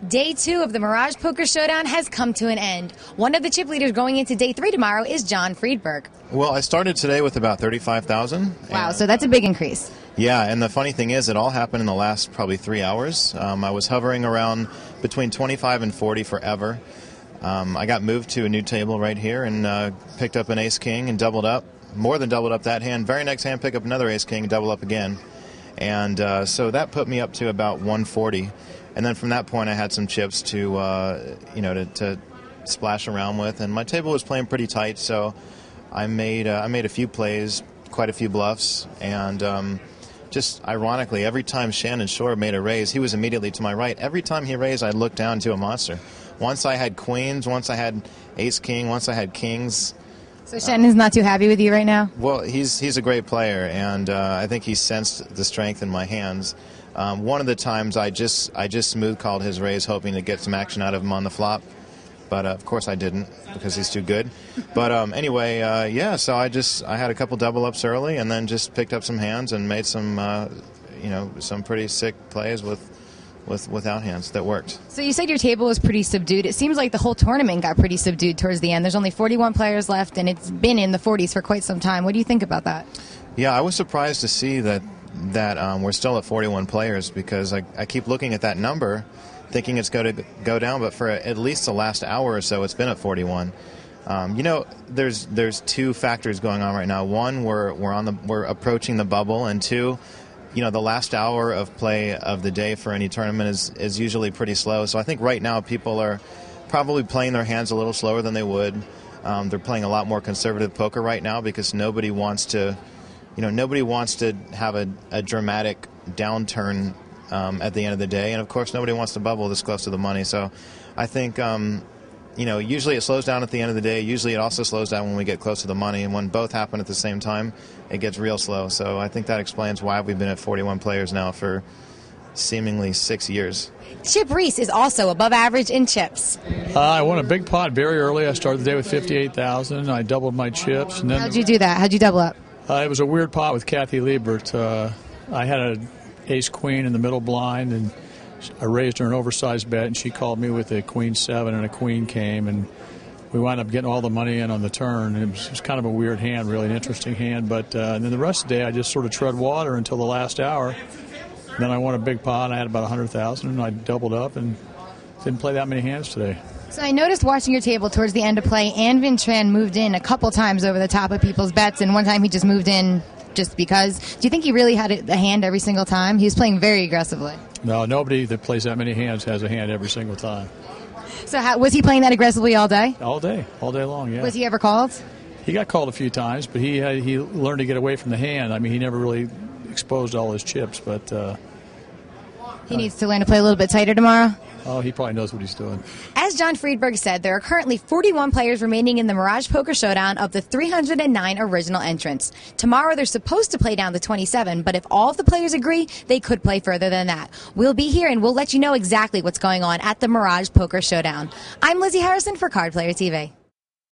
Day 2 of the Mirage Poker Showdown has come to an end. One of the chip leaders going into Day 3 tomorrow is John Friedberg. Well, I started today with about 35,000. Wow, so that's a big increase. Yeah, and the funny thing is it all happened in the last probably 3 hours. I was hovering around between 25 and 40 forever. I got moved to a new table right here and picked up an ace-king and doubled up, more than doubled up that hand. Very next hand, pick up another ace-king and double up again. And so that put me up to about 140. And then from that point, I had some chips to, to splash around with. And my table was playing pretty tight, so I made a few plays, quite a few bluffs, and just ironically, every time Shannon Shore made a raise, he was immediately to my right. Every time he raised, I'd look down to a monster. Once I had queens, once I had ace-king, once I had kings. So Shannon's not too happy with you right now? Well, he's a great player, and I think he sensed the strength in my hands. One of the times I just smooth called his raise, hoping to get some action out of him on the flop, but of course I didn't because he's too good. But anyway, yeah. So I had a couple double ups early, and then just picked up some hands and made some some pretty sick plays without hands that worked. So you said your table was pretty subdued. It seems like the whole tournament got pretty subdued towards the end. There's only 41 players left, and it's been in the 40s for quite some time. What do you think about that? Yeah, I was surprised to see that we're still at 41 players, because I keep looking at that number thinking it's going to go down, but for at least the last hour or so it's been at 41. There's two factors going on right now. One, we're approaching the bubble, and two, the last hour of play of the day for any tournament is usually pretty slow. So I think right now people are probably playing their hands a little slower than they would. They're playing a lot more conservative poker right now because nobody wants to have a dramatic downturn at the end of the day, and of course nobody wants to bubble this close to the money. So I think usually it slows down at the end of the day. Usually it also slows down when we get close to the money, and when both happen at the same time, it gets real slow. So I think that explains why we've been at 41 players now for seemingly 6 years. Chip Reese is also above average in chips. I won a big pot very early. I started the day with 58,000. I doubled my chips. And then how'd you do that? How'd you double up? It was a weird pot with Kathy Liebert. I had an ace-queen in the middle blind, and I raised her an oversized bet, and she called me with a queen-7, and a queen came, and we wound up getting all the money in on the turn. It was kind of a weird hand, really an interesting hand. But and then the rest of the day, I just sort of tread water until the last hour. Then I won a big pot. I had about 100,000, and I doubled up and didn't play that many hands today. So I noticed watching your table towards the end of play, Vin Tran moved in a couple times over the top of people's bets, and one time he just moved in just because. Do you think he really had a hand every single time? He was playing very aggressively. No, nobody that plays that many hands has a hand every single time. So was he playing that aggressively all day? All day long, yeah. Was he ever called? He got called a few times, but he learned to get away from the hand. I mean, he never really exposed all his chips, but he needs to learn to play a little bit tighter tomorrow. Oh, he probably knows what he's doing. As John Friedberg said, there are currently 41 players remaining in the Mirage Poker Showdown of the 309 original entrants. Tomorrow they're supposed to play down to 27, but if all of the players agree, they could play further than that. We'll be here and we'll let you know exactly what's going on at the Mirage Poker Showdown. I'm Lizzie Harrison for Card Player TV.